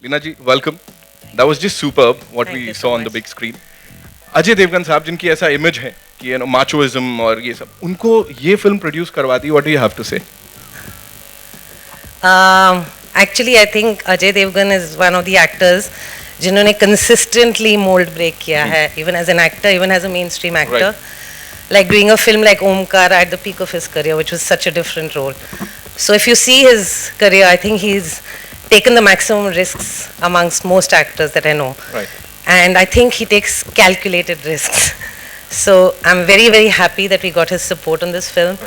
Veena ji, welcome. That was just superb what Thank we you saw so on the much. big screen. Ajay Devgan साहब जिनकी ऐसा image है कि you know माचोइज्म और ये सब, उनको ये फिल्म प्रोड्यूस करवाती, what do you have to say? Actually, I think Ajay Devgan is one of the actors जिन्होंने consistently mold break किया है, even as an actor, even as a mainstream actor. Right. Like doing a film like Omkara at the peak of his career, which was such a different role. So if you see his career, I think he's taken the maximum risks amongst most actors that I know. Right. And I think he takes calculated risks. So I'm very, very happy that we got his support on this film,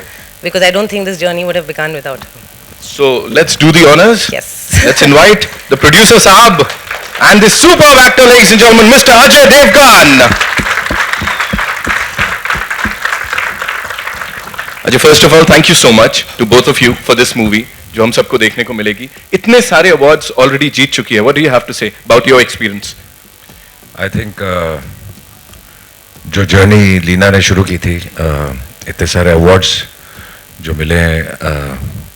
because I don't think this journey would have begun without him. So let's do the honors. Yes. Let's invite the producer Saab and this superb actor, ladies and gentlemen, Mr. Ajay Devgan. Ajay, first of all, thank you so much to both of you for this movie, जो हम सबको देखने को मिलेगी. इतने सारे awards already जीत चुकी है. What do you have to say about your experience? I think जो जर्नी लीना ने शुरू की थी, इतने सारे अवार्ड्स जो मिले हैं,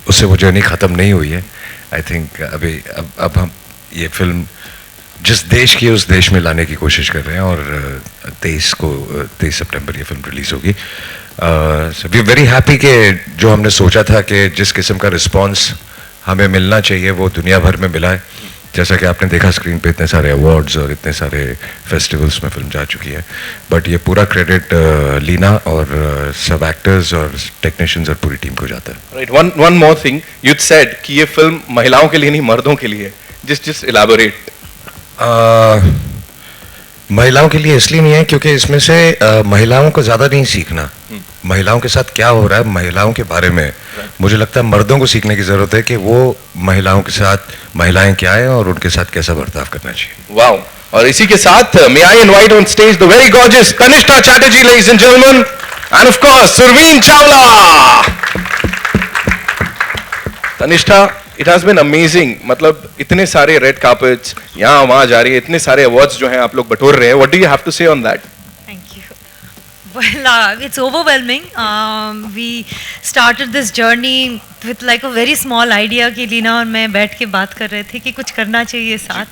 उससे वो जर्नी ख़त्म नहीं हुई है. आई थिंक अब हम ये फिल्म जिस देश की उस देश में लाने की कोशिश कर रहे हैं, और 23 सितंबर ये फिल्म रिलीज़ होगी. वी आर वेरी हैप्पी कि जो हमने सोचा था कि जिस किस्म का रिस्पांस हमें मिलना चाहिए वो दुनिया भर में मिला है. जैसा कि आपने देखा स्क्रीन पे इतने सारे अवार्ड्स और इतने सारे फेस्टिवल्स में फिल्म जा चुकी है. बट ये पूरा क्रेडिट लीना और सब एक्टर्स और टेक्नीशियंस और पूरी टीम को जाता है. Right. One more thing. You said कि ये फिल्म महिलाओं के लिए नहीं, मर्दों के लिए है. Just elaborate. महिलाओं के लिए इसलिए नहीं है क्योंकि इसमें से महिलाओं को ज़्यादा नहीं सीखना. महिलाओं के साथ क्या हो रहा है, महिलाओं के बारे में मुझे लगता है मर्दों को सीखने की ज़रूरत है कि वो महिलाओं के साथ महिलाएं क्या है और उनके साथ कैसा बर्ताव करना चाहिए. वाओ. और इसी के साथ may I invite on stage the very gorgeous Tanishta Chatterjee, ladies and gentlemen, and of course Surveen Chawla. Tanishta, it has been amazing. मतलब इतने सारे रेड कार्पेट्स यहाँ वहाँ जा रही है, इतने सारे अवार्ड्स जो हैं आप लोग बटोर रहे हैं. What do you have to say on that? Thank you. Well, it's overwhelming. We started this journey with like a very small idea कि लीना और मैं बैठ के बात कर रहे थे कि कुछ करना चाहिए साथ,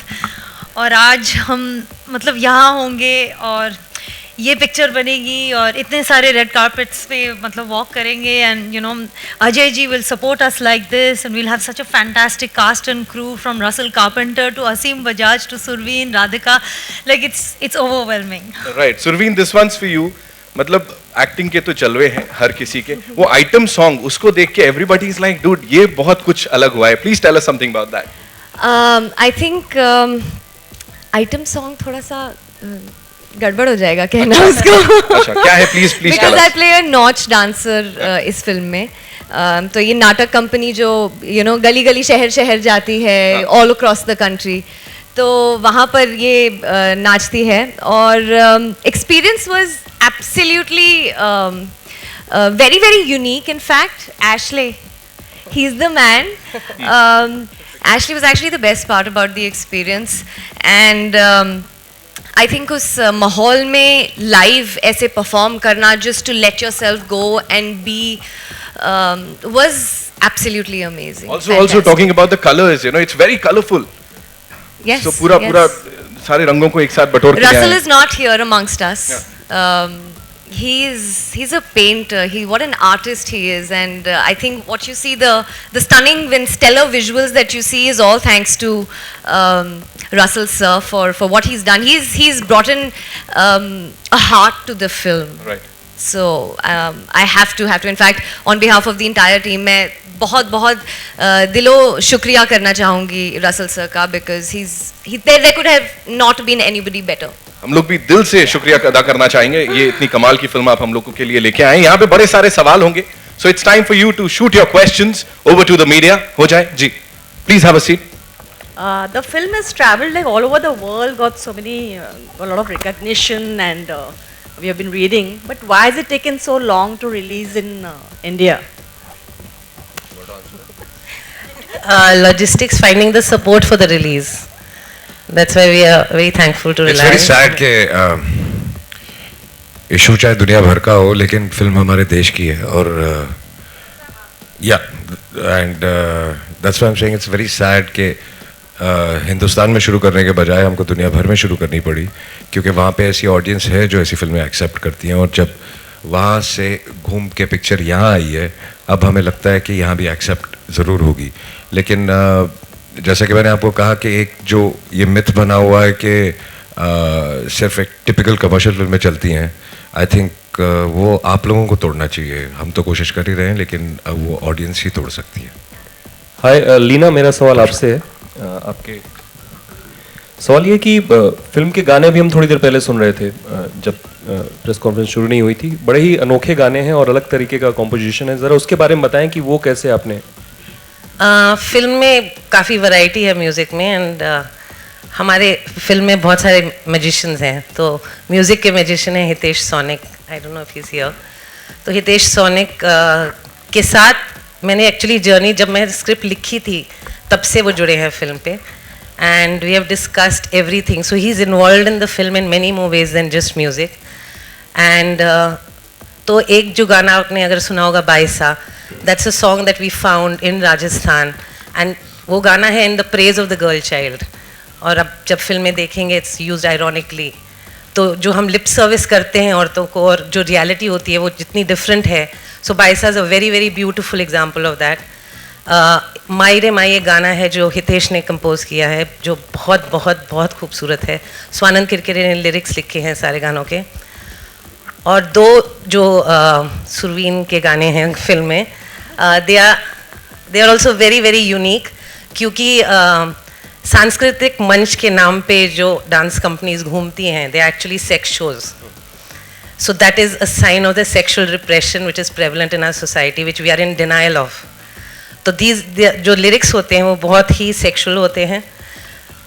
और आज हम मतलब यहाँ होंगे और ये पिक्चर बनेगी और इतने सारे रेड कार्पेट्स पे मतलब वॉक करेंगे, and you know Ajay ji will support us like this, and we'll have such a fantastic cast and crew from Russell Carpenter to Aseem Bajaj to Surveen Radhika. Like it's overwhelming. Right. Surveen, this one's for you. मतलब acting के तो चलवे हैं हर किसी के. वो item song उसको देख के everybody is like, dude, ये बहुत कुछ अलग हुआ है. Please tell us something about that. I think item song थोड़ा सा गड़बड़ हो जाएगा कहना उसको. अच्छा, क्या है? Please tell because I us. Play a notch dancer इस फिल्म में. तो ये नाटक कंपनी जो यू नो गली गली शहर शहर जाती है ऑल अक्रॉस द कंट्री, तो वहाँ पर ये नाचती है. और experience was absolutely very very unique. In fact Ashley, he is the man. Ashley was actually the best part about the experience, and I think उस माहौल में live ऐसे perform करना, just to let yourself go and be was absolutely amazing. Also Fantastic. talking about the colors, you know, it's very colorful. Yes. So पूरा सारे रंगों को एक साथ बटोर के Russell आए. is not here amongst us. He's a painter. What an artist he is, and I think what you see, the stunning and stellar visuals that you see is all thanks to Russell sir for what he's done. He's brought in a heart to the film. Right. So I have to. In fact, on behalf of the entire team, मैं बहुत दिलो शुक्रिया करना चाहूँगी Russell sir का, because there could have not been anybody better. हम लोग भी दिल से शुक्रिया अदा करना चाहेंगे. ये इतनी कमाल की फिल्म आप हम लोगों के लिए लेके आए. यहाँ पे बड़े सारे सवाल होंगे. So it's time for you to shoot your questions over to the media. हो जाए जी. Please have a seat. The film has traveled like all over the world, got so many, a lot of recognition, and we have been reading. But why has it taken so long to release in India? Logistics, finding the support for the release. That's why we are very thankful to It's Reliance. very sad कि issue चाहे दुनिया भर का हो लेकिन film हमारे देश की है. और yeah, and that's why I'm saying it's very sad कि हिंदुस्तान में शुरू करने के बजाय हमको दुनिया भर में शुरू करनी पड़ी, क्योंकि वहाँ पे ऐसी ऑडियंस है जो ऐसी फिल्में एक्सेप्ट करती हैं, और जब वहाँ से घूम के पिक्चर यहाँ आई है, अब हमें लगता है कि यहाँ भी एक्सेप्ट ज़रूर होगी। लेकिन जैसा कि मैंने आपको कहा कि एक जो ये मिथ बना हुआ है कि सिर्फ एक टिपिकल कमर्शियल फिल्में चलती हैं, आई थिंक वो आप लोगों को तोड़ना चाहिए। हम तो कोशिश कर ही रहे हैं, लेकिन वो ऑडियंस ही तोड़ सकती है। हाय लीना, मेरा सवाल आपसे है। आपके सवाल ये कि फिल्म के गाने भी हम थोड़ी देर पहले सुन रहे थे, जब प्रेस कॉन्फ्रेंस शुरू नहीं हुई थी। बड़े ही अनोखे गाने हैं और अलग तरीके का कॉम्पोजिशन है, ज़रा उसके बारे में बताएं कि वो कैसे आपने। फिल्म में काफ़ी वैरायटी है म्यूज़िक में, एंड हमारे फिल्म में बहुत सारे मैजिशियंस हैं। तो म्यूज़िक के मैजिशियन हैं Hitesh sonic, I don't know if he is here. तो हितेश सोनिक के साथ मैंने एक्चुअली जर्नी, जब मैं स्क्रिप्ट लिखी थी तब से वो जुड़े हैं फिल्म पे, and we have discussed everything. So he is involved in the film in many more ways than just music. And तो एक जो गाना आपने अगर सुना होगा, Baisa, that's a song that we found in Rajasthan, and वो गाना है in the praise of the girl child. और अब जब फिल्म में देखेंगे इट्स यूज्ड आयरॉनिकली। तो जो हम लिप सर्विस करते हैं औरतों को और जो रियलिटी होती है वो जितनी डिफरेंट है। So Baisa is a very very beautiful example of that. माई रे माई एक गाना है जो हितेश ने कंपोज किया है, जो बहुत बहुत बहुत खूबसूरत है। स्वानंद किरकिरे ने लिरिक्स लिखे हैं सारे गानों के। और दो जो सुरवीन के गाने हैं फिल्म में, they are also very very unique, क्योंकि सांस्कृतिक मंच के नाम पे जो डांस कंपनीज घूमती हैं, they actually sex shows. So that is a sign of the sexual repression which is prevalent in our society, which we are in denial of. तो जो लिरिक्स होते हैं वो बहुत ही सेक्शुअल होते हैं।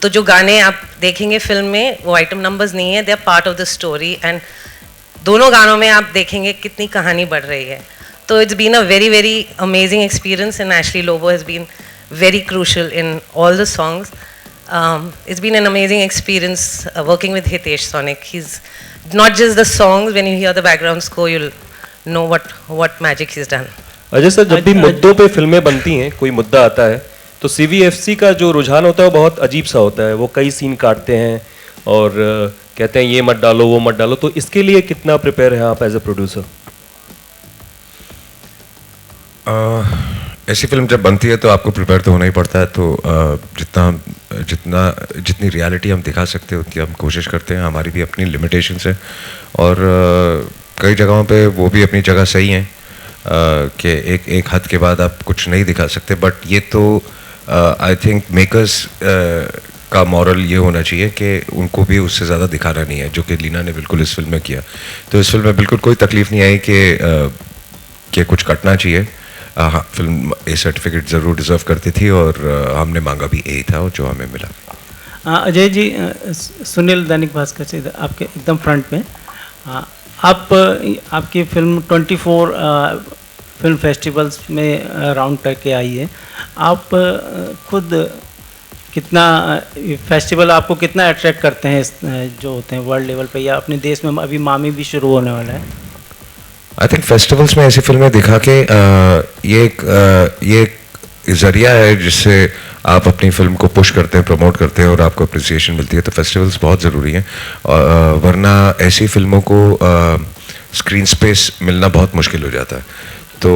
तो जो गाने आप देखेंगे फिल्म में वो आइटम नंबर्स नहीं है, they are part of the story. And दोनों गानों में आप देखेंगे कितनी कहानी बढ़ रही है। तो it's been a very very amazing experience, and Ashley Lobo has been very crucial in all the songs. It's been an amazing experience working with Hitesh Sonik. He's not just the songs, when you hear the background score you'll know what magic he's done. Ajay sir, जब भी मुद्दों पे फिल्में बनती हैं, कोई मुद्दा आता है तो CVFC का जो रुझान होता है वो बहुत अजीब सा होता है। वो कई सीन काटते हैं और कहते हैं ये मत डालो वो मत डालो। तो इसके लिए कितना प्रिपेयर है आप एज ए प्रोड्यूसर? ऐसी फिल्म जब बनती है तो आपको प्रिपेयर तो होना ही पड़ता है। तो जितनी रियलिटी हम दिखा सकते हैं उतनी हम कोशिश करते हैं। हमारी भी अपनी लिमिटेशंस है, और कई जगहों पे वो भी अपनी जगह सही हैं कि एक हद के बाद आप कुछ नहीं दिखा सकते। बट ये तो आई थिंक मेकर्स का मॉरल ये होना चाहिए कि उनको भी उससे ज़्यादा दिखाना नहीं है, जो कि लीना ने बिल्कुल इस फिल्म में किया। तो इस फिल्म में बिल्कुल कोई तकलीफ नहीं आई कि कुछ कटना चाहिए। हाँ, फिल्म ए सर्टिफिकेट ज़रूर डिज़र्व करती थी, और हमने मांगा भी ए था, और जो हमें मिला। अजय जी, सुनील दैनिक भास्कर से आपके एकदम फ्रंट में, आपकी फिल्म 24 फिल्म फेस्टिवल्स में राउंड करके आई है। आप खुद कितना फेस्टिवल आपको कितना अट्रैक्ट करते हैं जो होते हैं वर्ल्ड लेवल पे, या अपने देश में अभी मामी भी शुरू होने वाला है? आई थिंक फेस्टिवल्स में ऐसी फिल्में दिखा के ये एक ज़रिया है जिससे आप अपनी फिल्म को पुश करते हैं, प्रमोट करते हैं, और आपको अप्रिसिएशन मिलती है। तो फेस्टिवल्स बहुत ज़रूरी हैं, वरना ऐसी फिल्मों को स्क्रीन स्पेस मिलना बहुत मुश्किल हो जाता है। तो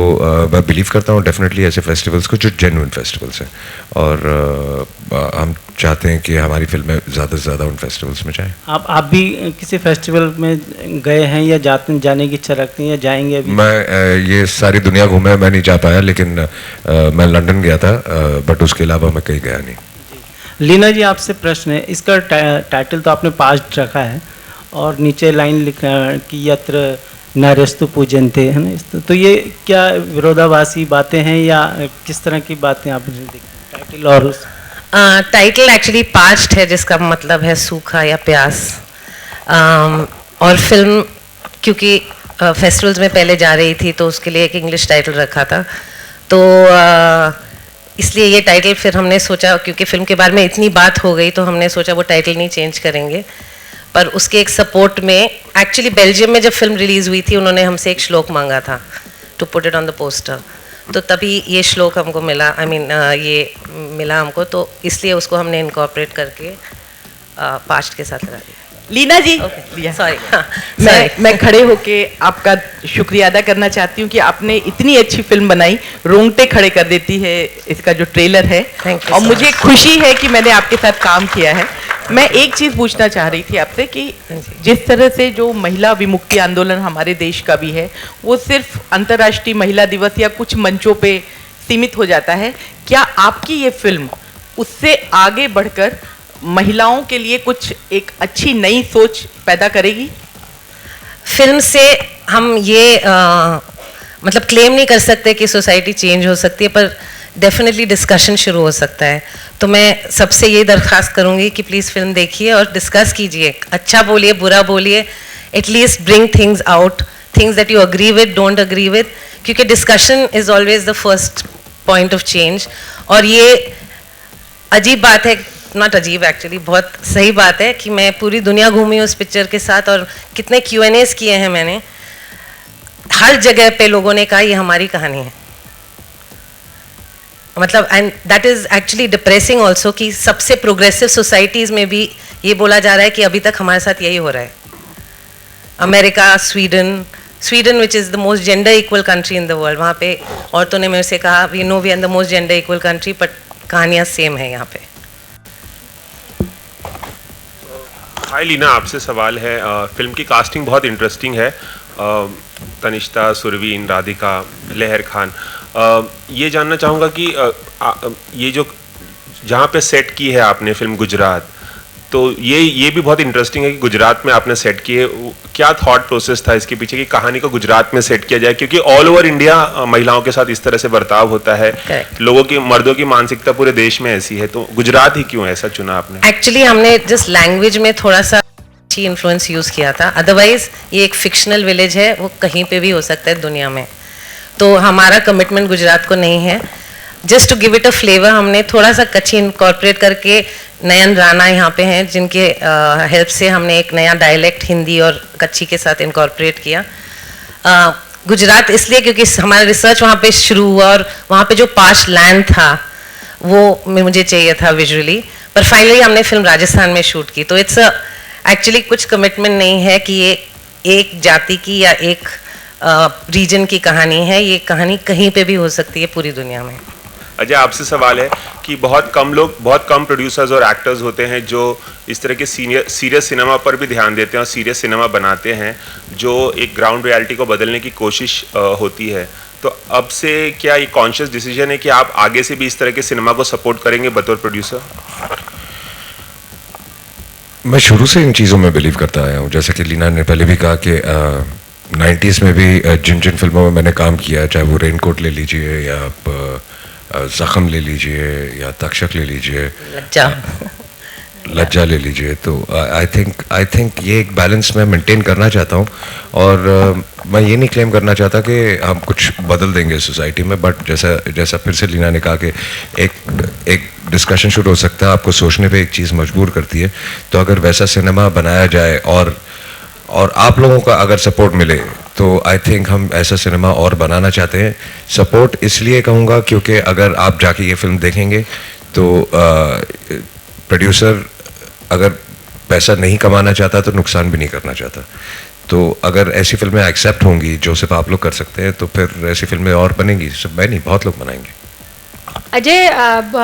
मैं बिलीव करता हूँ डेफिनेटली ऐसे फेस्टिवल्स को जो जेन्युइन फेस्टिवल्स हैं, और हम चाहते हैं कि हमारी फिल्में ज़्यादा से ज़्यादा उन फेस्टिवल्स में जाएं। आप भी किसी फेस्टिवल में गए हैं या जाने की इच्छा रखते हैं या जाएंगे अभी? मैं ये सारी दुनिया घूमा, मैं नहीं जा पाया, लेकिन मैं लंदन गया था, बट उसके अलावा मैं कहीं गया नहीं। लीना जी, आपसे प्रश्न है। इसका टाइटल तो आपने पास्ट रखा है और नीचे लाइन लिखा कि यत्र नरस्तु पूजनते, है ना? तो ये क्या विरोधाभासी बातें हैं या किस तरह की बातें आपने टाइटल? और टाइटल एक्चुअली पास्ट है, जिसका मतलब है सूखा या प्यास। और फिल्म क्योंकि फेस्टिवल्स में पहले जा रही थी तो उसके लिए एक इंग्लिश टाइटल रखा था। तो इसलिए ये टाइटल फिर हमने सोचा, क्योंकि फिल्म के बारे में इतनी बात हो गई तो हमने सोचा वो टाइटल नहीं चेंज करेंगे। पर उसके एक सपोर्ट में, एक्चुअली बेल्जियम में जब फिल्म रिलीज़ हुई थी उन्होंने हमसे एक श्लोक मांगा था to put it on the poster. तो तभी ये श्लोक हमको मिला, आई मीन ये मिला हमको, तो इसलिए उसको हमने इनकॉर्पोरेट करके पास्ट के साथ लगा दिया। लीना जी, सॉरी, मैं खड़े होके आपका शुक्रिया अदा करना चाहती हूँ कि आपने इतनी अच्छी फिल्म बनाई, रोंगटे खड़े कर देती है इसका जो ट्रेलर है। Thank you और so मुझे खुशी है कि मैंने आपके साथ काम किया है। मैं एक चीज़ पूछना चाह रही थी आपसे कि जिस तरह से जो महिला विमुक्ति आंदोलन हमारे देश का भी है, वो सिर्फ अंतर्राष्ट्रीय महिला दिवस या कुछ मंचों पे सीमित हो जाता है, क्या आपकी ये फिल्म उससे आगे बढ़कर महिलाओं के लिए कुछ एक अच्छी नई सोच पैदा करेगी? फिल्म से हम ये मतलब क्लेम नहीं कर सकते कि सोसाइटी चेंज हो सकती है, पर डेफिनेटली डिस्कशन शुरू हो सकता है। तो मैं सबसे ये दरख्वास्त करूँगी कि प्लीज़ फिल्म देखिए और डिस्कस कीजिए, अच्छा बोलिए, बुरा बोलिए, at least bring things out, things that you agree with, don't agree with, क्योंकि discussion is always the first point of change. और ये अजीब बात है, नॉट अजीब एक्चुअली, बहुत सही बात है कि मैं पूरी दुनिया घूमी उस पिक्चर के साथ और कितने Q&As किए हैं मैंने, हर जगह पे लोगों ने कहा ये हमारी कहानी है। मतलब and that is actually depressing also कि सबसे प्रोग्रेसिव सोसाइटीज़ में भी ये बोला जा रहा है कि अभी तक हमारे साथ यही हो रहा है। America, Sweden which is the most gender equal country in the world, वहाँ पे औरतों ने मेरे से कहा we know we are the most gender equal country, but कहानियाँ सेम है यहाँ पे। हाय लीना, आपसे सवाल है। फिल्म की कास्टिंग बहुत इंटरेस्टिंग है। तनिष्ठा, सुरवीन, राधिका, लहर खान। ये जानना चाहूँगा कि ये जो जहाँ पे सेट की है आपने फिल्म गुजरात, तो ये भी बहुत इंटरेस्टिंग है कि गुजरात में आपने सेट की है। क्या थॉट प्रोसेस था इसके पीछे कि कहानी को गुजरात में सेट किया जाए, क्योंकि ऑल ओवर इंडिया महिलाओं के साथ इस तरह से बर्ताव होता है। लोगों की, मर्दों की मानसिकता पूरे देश में ऐसी है, तो गुजरात ही क्यों ऐसा चुना आपने? एक्चुअली हमने जस्ट लैंग्वेज में थोड़ा सा अच्छी इन्फ्लुएंस यूज़ किया था, अदरवाइज ये एक फिक्शनल विलेज है, वो कहीं पे भी हो सकता है दुनिया में, तो हमारा कमिटमेंट गुजरात को नहीं है। Just to give it a flavour हमने थोड़ा सा कच्ची इनकॉर्पोरेट करके, नयन राणा यहाँ पे हैं जिनके हेल्प से हमने एक नया डायलेक्ट हिंदी और कच्ची के साथ इनकॉर्पोरेट किया। गुजरात इसलिए क्योंकि हमारा रिसर्च वहाँ पे शुरू हुआ और वहाँ पे जो पास्ट लैंड था वो मुझे चाहिए था विजुअली, पर फाइनली हमने फिल्म राजस्थान में शूट की। तो इट्स एक्चुअली कुछ कमिटमेंट नहीं है कि ये एक जाति की या एक रीजन की कहानी है, ये कहानी कहीं पे भी हो सकती है पूरी दुनिया में। अजय, आपसे सवाल है कि बहुत कम प्रोड्यूसर्स और एक्टर्स होते हैं जो इस तरह के सीरियस सिनेमा पर भी ध्यान देते हैं और सीरियस सिनेमा बनाते हैं, जो एक ग्राउंड रियलिटी को बदलने की कोशिश होती है। तो अब से क्या ये कॉन्शियस डिसीजन है कि आप आगे से भी इस तरह के सिनेमा को सपोर्ट करेंगे बतौर प्रोड्यूसर? मैं शुरू से इन चीज़ों में बिलीव करता आया हूँ। जैसे कि लीना ने पहले भी कहा कि 90s में भी जिन फिल्मों में मैंने काम किया, चाहे वो रेनकोट ले लीजिए या आप ज़ख्म ले लीजिए या तक्षक ले लीजिए, लज्जा ले लीजिए, तो आई थिंक ये एक बैलेंस मैं मेंटेन करना चाहता हूँ। और मैं ये नहीं क्लेम करना चाहता कि हम कुछ बदल देंगे सोसाइटी में, बट जैसा फिर से लीना ने कहा कि एक डिस्कशन शुरू हो सकता है, आपको सोचने पे एक चीज़ मजबूर करती है। तो अगर वैसा सिनेमा बनाया जाए और आप लोगों का अगर सपोर्ट मिले तो आई थिंक हम ऐसा सिनेमा और बनाना चाहते हैं। सपोर्ट इसलिए कहूँगा क्योंकि अगर आप जाके ये फिल्म देखेंगे तो प्रोड्यूसर अगर पैसा नहीं कमाना चाहता तो नुकसान भी नहीं करना चाहता। तो अगर ऐसी फिल्में एक्सेप्ट होंगी जो सिर्फ आप लोग कर सकते हैं, तो फिर ऐसी फिल्में और बनेंगी, सिर्फ मैं नहीं, बहुत लोग बनाएंगे। अजय,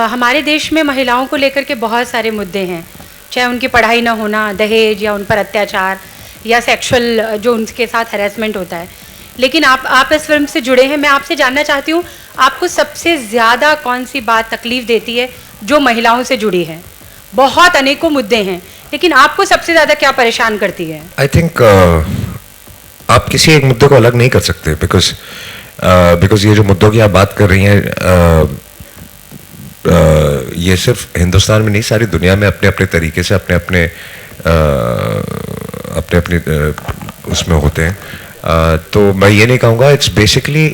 हमारे देश में महिलाओं को लेकर के बहुत सारे मुद्दे हैं, चाहे उनकी पढ़ाई ना होना, दहेज या उन पर अत्याचार या सेक्सुअल जो उनके साथ हैरेसमेंट होता है। लेकिन आप इस फिल्म से जुड़े हैं, मैं आपसे जानना चाहती हूँ आपको सबसे ज़्यादा कौन सी बात तकलीफ़ देती है जो महिलाओं से जुड़ी है? बहुत अनेकों मुद्दे हैं, लेकिन आपको सबसे ज़्यादा क्या परेशान करती है? आई थिंक आप किसी एक मुद्दे को अलग नहीं कर सकते, बिकॉज ये जो मुद्दों की आप बात कर रही हैं, ये सिर्फ हिंदुस्तान में नहीं, सारी दुनिया में अपने अपने तरीके से अपने अपने उसमें होते हैं। तो मैं ये नहीं कहूँगा, इट्स बेसिकली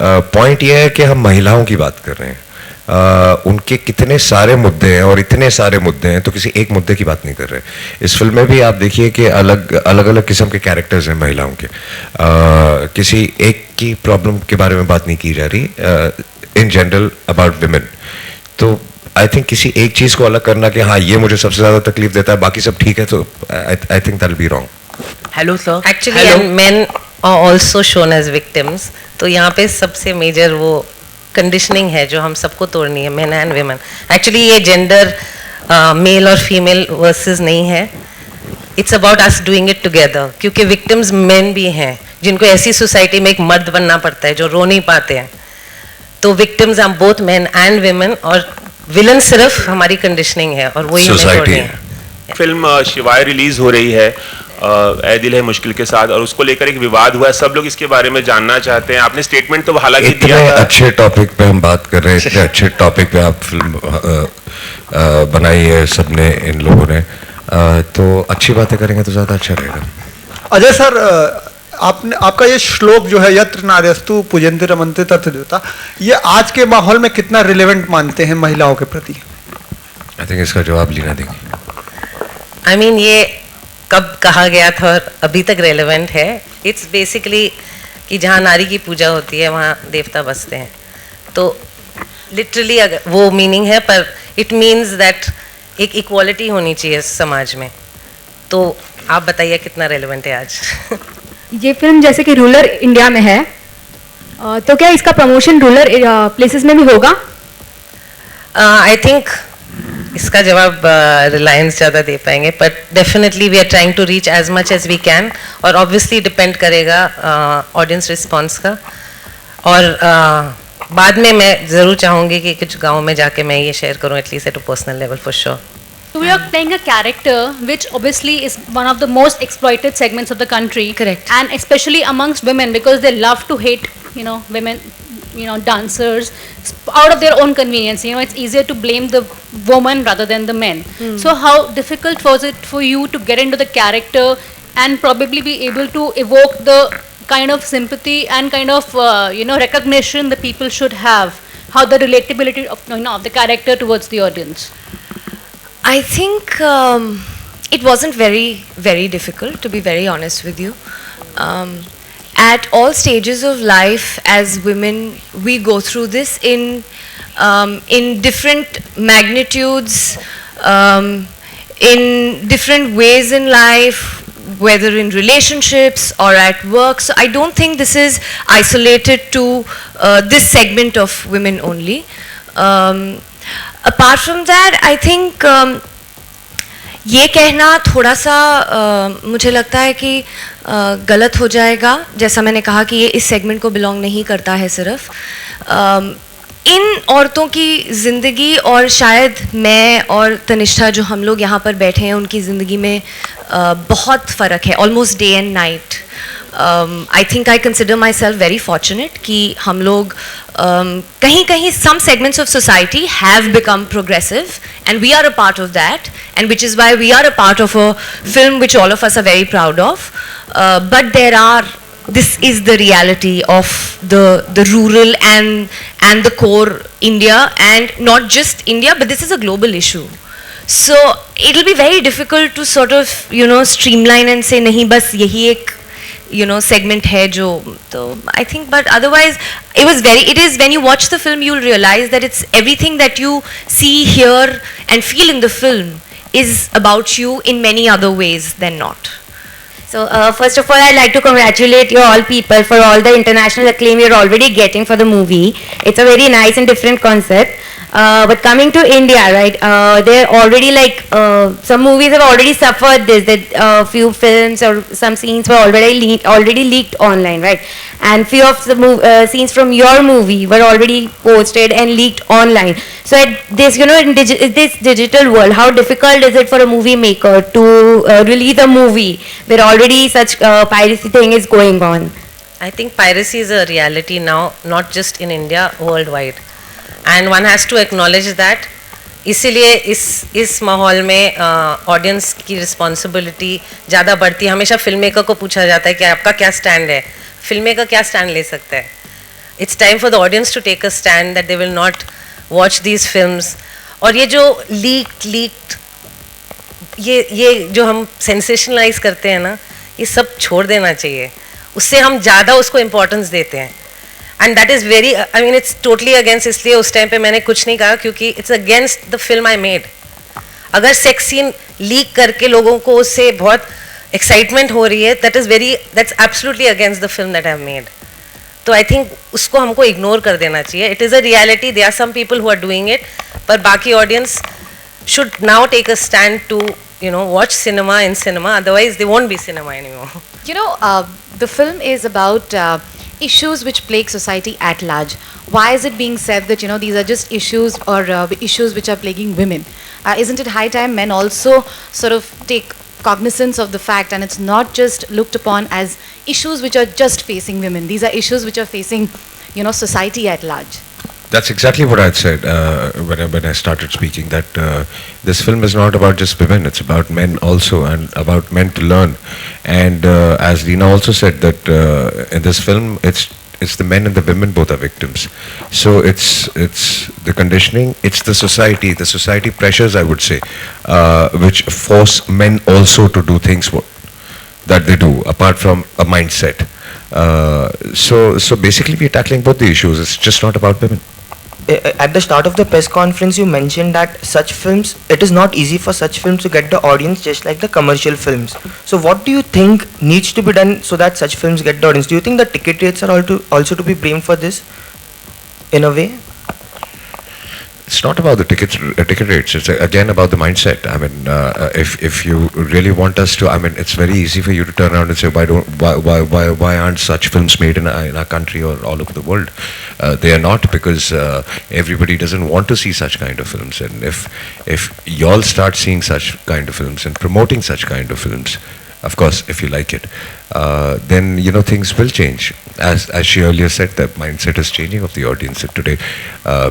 पॉइंट ये है कि हम महिलाओं की बात कर रहे हैं। उनके कितने सारे मुद्दे हैं और इतने सारे मुद्दे हैं, तो किसी एक मुद्दे की बात नहीं कर रहे। इस फिल्म में भी आप देखिए कि अलग अलग किस्म के कैरेक्टर्स हैं महिलाओं के, किसी एक की प्रॉब्लम के बारे में बात नहीं की जा रही, इन जनरल अबाउट विमेन। तो आई थिंक किसी एक चीज़ को अलग करना कि हाँ ये मुझे सबसे ज़्यादा तकलीफ देता है, बाकी सब ठीक है, तो I think that will be wrong. Hello sir. Actually men are also shown as victims, तो यहाँ पे सबसे मेजर वो कंडीशनिंग है जो हम सबको तोड़नी है, मेन एंड विमेन। एक्चुअली ये जेंडर मेल और फीमेल वर्सेस नहीं है, it's about us doing it together, क्योंकि विक्टिम्स मेन भी हैं जिनको ऐसी सोसाइटी में एक मर्द बनना पड़ता है जो रो नहीं पाते हैं। तो victims are both men and women, और विलन सिर्फ हमारी कंडीशनिंग है और वही हमें तोड़नी है। फिल्म शिवाय रिलीज हो रही है ए दिल है मुश्किल के साथ, और उसको लेकर एक विवाद हुआ है, सब लोग इसके बारे में जानना चाहते हैं। आपने स्टेटमेंट तो हालांकि दिया था। अच्छे टॉपिक पे हम बात कर रहे हैं, इतने अच्छे टॉपिक पे आप फिल्म बनाई है सबने, इन लोगों ने, तो अच्छी बातें करेंगे तो ज़्यादा अच्छा रहेगा। अजय सर, आपका ये श्लोक जो है यत्र नार्यस्तु पूजन्ते रमन्ते तत्र देवता, ये आज के माहौल में कितना रिलेवेंट मानते हैं महिलाओं के प्रति? आई थिंक इसका जवाब लीना देंगे। आई मीन ये कब कहा गया था और अभी तक रेलेवेंट है। इट्स बेसिकली कि जहाँ नारी की पूजा होती है वहाँ देवता बसते हैं, तो लिटरली अगर वो मीनिंग है, पर इट मीन्स दैट एक इक्वालिटी होनी चाहिए समाज में। तो आप बताइए कितना रेलेवेंट है आज। ये फिल्म जैसे कि रूरल इंडिया में है, तो क्या इसका प्रमोशन रूरल प्लेसेस में भी होगा? आई थिंक इसका जवाब रिलायंस ज़्यादा दे पाएंगे, but definitely we are trying to reach as much as we can, और ऑब्वियसली डिपेंड करेगा ऑडियंस रिस्पॉन्स का। और बाद में मैं ज़रूर चाहूँगी कि कुछ गाँव में जाके मैं ये शेयर करूँ, at least at a personal level for sure. So we are playing a character which obviously is one of the most exploited segments of the country. Correct. And especially amongst women, because they love to hate, women, dancers out of their own convenience. It's easier to blame the woman rather than the men. So how difficult was it for you to get into the character and probably be able to evoke the kind of sympathy and kind of, recognition the people should have? How the relatability of the character towards the audience? I think it wasn't very, very difficult, to be very honest with you. At all stages of life, as women, we go through this in different magnitudes, in different ways in life, whether in relationships or at work. So I don't think this is isolated to this segment of women only. Apart from that, I think ये कहना थोड़ा सा मुझे लगता है कि गलत हो जाएगा। जैसा मैंने कहा कि ये इस सेगमेंट को बिलोंग नहीं करता है सिर्फ। इन औरतों की ज़िंदगी और शायद मैं और तनिष्ठा जो हम लोग यहाँ पर बैठे हैं उनकी ज़िंदगी में बहुत फ़र्क है, almost day and night. I think I consider myself very fortunate कि हम लोग कहीं कहीं some segments of society have become progressive and we are a part of that, and which is why we are a part of a film which all of us are very proud of. But this is the reality of the rural and the core India, and not just India, but this is a global issue. So it'll be very difficult to sort of streamline and say नहीं बस यही एक segment है जो, तो I think, but otherwise it is when you watch the film you'll realize that it's everything that you see, hear and feel in the film is about you in many other ways than not. So first of all, I'd like to congratulate you all people for all the international acclaim you're already getting for the movie. It's a very nice and different concept. But coming to India, right, they're already some movies have already suffered this, that few films or some scenes were already leaked online, right? And few of the scenes from your movie were already posted and leaked online. So at this, in this digital world, how difficult is it for a movie maker to release a movie where already such piracy thing is going on? I think piracy is a reality now, not just in India, worldwide. And one has to acknowledge that. इसीलिए इस माहौल में audience की responsibility ज़्यादा बढ़ती है। हमेशा film maker को पूछा जाता है कि आपका क्या स्टैंड है, फिल्म मेकर क्या स्टैंड ले सकता है। It's time for the audience to take a stand that they will not watch these films. और ये जो leaked ये जो हम सेंसेशनलाइज करते हैं ना, ये सब छोड़ देना चाहिए. उससे हम ज़्यादा उसको इम्पोर्टेंस देते हैं. And that is very, I mean it's totally against. इसलिए उस टाइम पे मैंने कुछ नहीं कहा, क्योंकि it's against the film I made. अगर सेक्स सीन लीक करके लोगों को उससे बहुत एक्साइटमेंट हो रही है, that's absolutely against the film that I have made. तो आई थिंक उसको हमको इग्नोर कर देना चाहिए. It is a reality. There are some people who are doing it, पर बाकी audience should now take a stand to, you know, watch cinema in cinema. Otherwise, they won't be cinema anymore. You know, the film is about issues which plague society at large. Why is it being said that, you know, these are just issues or issues which are plaguing women? Isn't it high time men also sort of take cognizance of the fact, and it's not just looked upon as issues which are just facing women? These are issues which are facing, you know, society at large. That's exactly what I said when I started speaking, that this film is not about just women, it's about men also, and about men to learn. And as Leena also said, that in this film, it's the men and the women both are victims. So it's the conditioning, it's the society pressures, I would say, which force men also to do things that they do, apart from a mindset. So basically we're tackling both the issues. It's just not about women. At the start of the press conference, you mentioned that such films, it is not easy for such films to get the audience just like the commercial films. So what do you think needs to be done so that such films get the audience? Do you think the ticket rates are also to be blamed for this in a way? It's not about the ticket rates. It's again about the mindset. I mean, if you really want us to, I mean, it's very easy for you to turn around and say, why aren't such films made in our country or all over the world? They are not, because everybody doesn't want to see such kind of films. And if y'all start seeing such kind of films and promoting such kind of films, of course, if you like it, then, you know, things will change. As she earlier said, the mindset is changing of the audience. Today,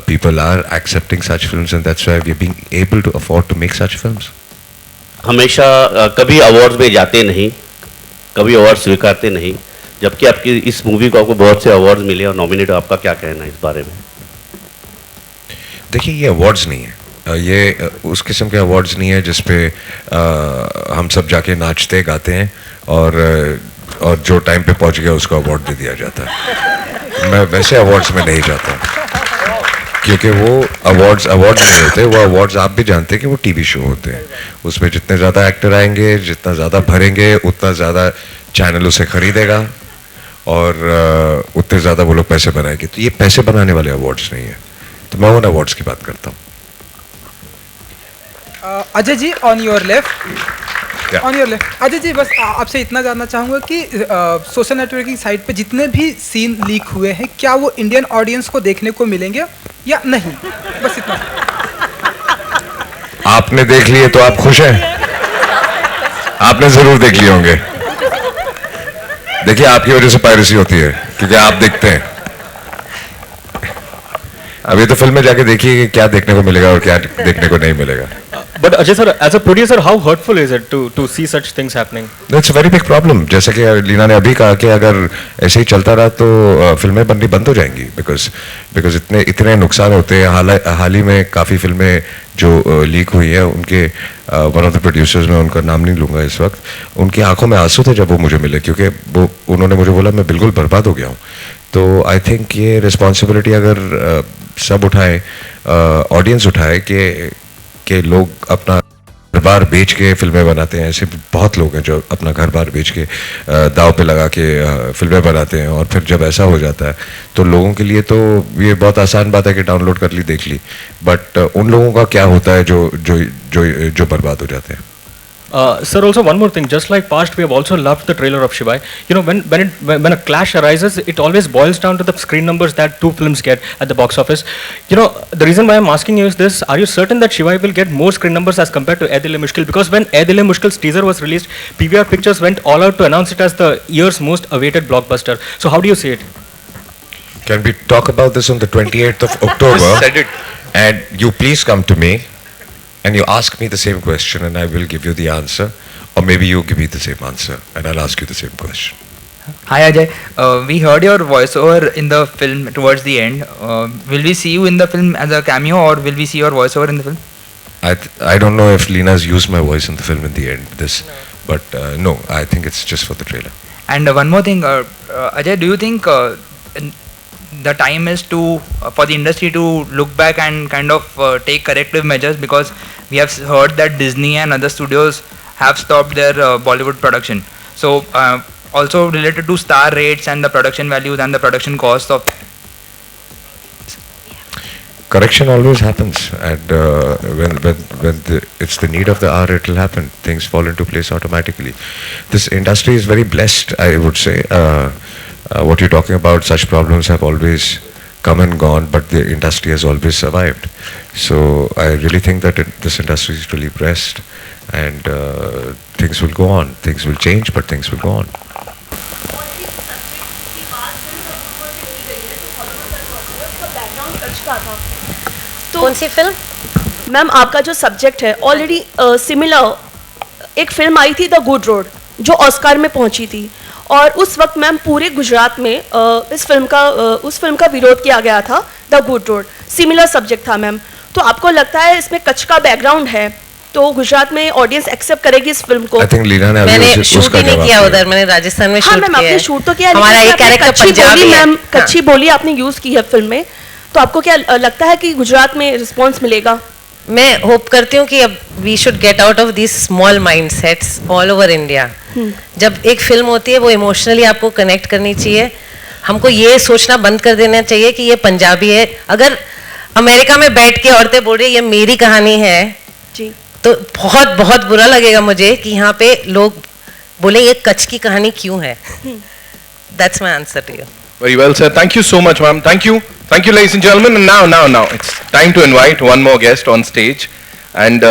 people are accepting such films, and that's why we are being able to afford to make such films. हमेशा कभी awards में जाते नहीं, कभी award स्वीकारते नहीं, जबकि आपकी इस मूवी को आपको बहुत से अवार्ड्स मिले और नॉमिनेट. आपका क्या कहना है इस बारे में? देखिए, ये अवार्ड्स नहीं है, ये उस किस्म के अवार्ड्स नहीं है जिस पे हम सब जाके नाचते गाते हैं और जो टाइम पे पहुंच गया उसको अवार्ड दे दिया जाता है. मैं वैसे अवार्ड्स में नहीं जाता, क्योंकि वो अवार्ड्स नहीं होते. वो अवार्ड्स आप भी जानते हैं कि वो टीवी शो होते हैं. उसमें जितने ज़्यादा एक्टर आएंगे, जितना ज़्यादा भरेंगे, उतना ज़्यादा चैनल उसे खरीदेगा और उतने ज़्यादा वो लोग पैसे बनाएंगे. तो ये पैसे बनाने वाले अवार्ड्स नहीं है. तो मैं उन अवार्ड्स की बात करता हूँ. Ajay ji, on your left, Ajay ji, बस आपसे इतना जानना चाहूँगा कि सोशल नेटवर्किंग साइट पे जितने भी सीन लीक हुए हैं, क्या वो इंडियन ऑडियंस को देखने को मिलेंगे या नहीं? बस इतना. आपने देख लिए तो आप खुश हैं? आपने जरूर देख लिए होंगे. देखिए, आपकी वजह से पायरेसी होती है, क्योंकि आप देखते हैं. अभी तो फिल्म में जाके देखिए कि क्या देखने को मिलेगा और क्या देखने को नहीं मिलेगा. But Ajay sir, as a producer, how hurtful is it to see such things happening? It's a very big problem. जैसे कि लीना ने अभी कहा कि अगर ऐसे ही चलता रहा तो फिल्में बननी बंद हो जाएंगी, because इतने नुकसान होते हैं. हाल ही में काफ़ी फिल्में जो लीक हुई है, उनके वन ऑफ द प्रोड्यूसर्स, मैं उनका नाम नहीं लूँगा इस वक्त, उनकी आंखों में आंसू थे जब वो मुझे मिले, क्योंकि वो उन्होंने मुझे बोला मैं बिल्कुल बर्बाद हो गया हूँ. तो आई थिंक ये रिस्पॉन्सिबिलिटी अगर सब उठाए, ऑडियंस उठाए कि लोग अपना घर बार बेच के फिल्में बनाते हैं. ऐसे बहुत लोग हैं जो अपना घर बार बेच के दाव पे लगा के फिल्में बनाते हैं, और फिर जब ऐसा हो जाता है तो लोगों के लिए तो ये बहुत आसान बात है कि डाउनलोड कर ली, देख ली. बट उन लोगों का क्या होता है जो बर्बाद हो जाते हैं. Sir, also one more thing. Just like past, we have also loved the trailer of Shivai. You know, when a clash arises, it always boils down to the screen numbers that two films get at the box office. You know, the reason why I'm asking you is this: are you certain that Shivai will get more screen numbers as compared to Ae Dil Hai Mushkil? Because when Ae Dil Hai Mushkil's teaser was released, PVR Pictures went all out to announce it as the year's most awaited blockbuster. So how do you see it? Can we talk about this on the 28th of October? Said it. And you please come to me and you ask me the same question, and I will give you the answer, or maybe you give me the same answer and I'll ask you the same question. Hi Ajay, we heard your voiceover in the film towards the end. Will we see you in the film as a cameo, or will we see your voiceover in the film? I don't know if Lina's used my voice in the film in the end. But no, I think it's just for the trailer. And one more thing, Ajay, do you think the time is for the industry to look back and kind of take corrective measures, because we have heard that Disney and other studios have stopped their Bollywood production. So also related to star rates and the production values and the production cost of. Correction always happens, and when it's the need of the hour, it will happen. Things fall into place automatically. This industry is very blessed, I would say. What you're talking about, such problems have always come and gone, but the industry has always survived. So I really think that this industry is really blessed, and things will go on. Things will change, but things will go on. कौन सी film? Ma'am आपका जो subject है already similar एक film आई थी the good road जो Oscar में पहुंची थी, और उस वक्त मैम पूरे गुजरात में उस फिल्म का विरोध किया गया था, the good road. Similar subject था मैम, तो आपको लगता है इसमें कच्छ का बैकग्राउंड है तो गुजरात में ऑडियंस एक्सेप्ट करेगी इस फिल्म को? मैंने शूट ही नहीं किया उधर, मैंने राजस्थान में शूट किया। हाँ मैम आपने शूट तो किया, हमारा एक कैरेक्टर पंजाबी है। मैम कच्ची बोली आपने यूज की है फिल्म में, तो आपको क्या लगता है कि गुजरात में रिस्पॉन्स मिलेगा? मैं होप करती हूँ कि अब we should get out of this small mindsets all over India. जब एक फिल्म होती है वो इमोशनली आपको कनेक्ट करनी चाहिए। हमको ये सोचना बंद कर देना चाहिए कि ये पंजाबी है। अगर अमेरिका में बैठ के औरतें बोल रही ये मेरी कहानी है जी, तो बहुत बहुत बुरा लगेगा मुझे कि यहाँ पे लोग बोले ये कच्छ की कहानी क्यों है। That's my answer to you. Very well, sir. Thank you so much, ma'am. Thank you. Thank you, ladies and gentlemen. And now, it's time to invite one more guest on stage. And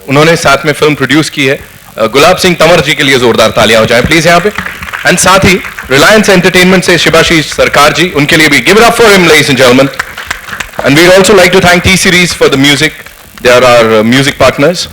उन्होंने साथ में film produce की है। गुलाब सिंह तंवर जी के लिए जोरदार तालियां हो जाएं प्लीज यहाँ पे। एंड साथ ही रिलायंस एंटरटेनमेंट से शिबाशीष सरकार जी, उनके लिए भी give it up for him, ladies and gentleman. And we'd also like to thank T-Series for the music. They are our music partners.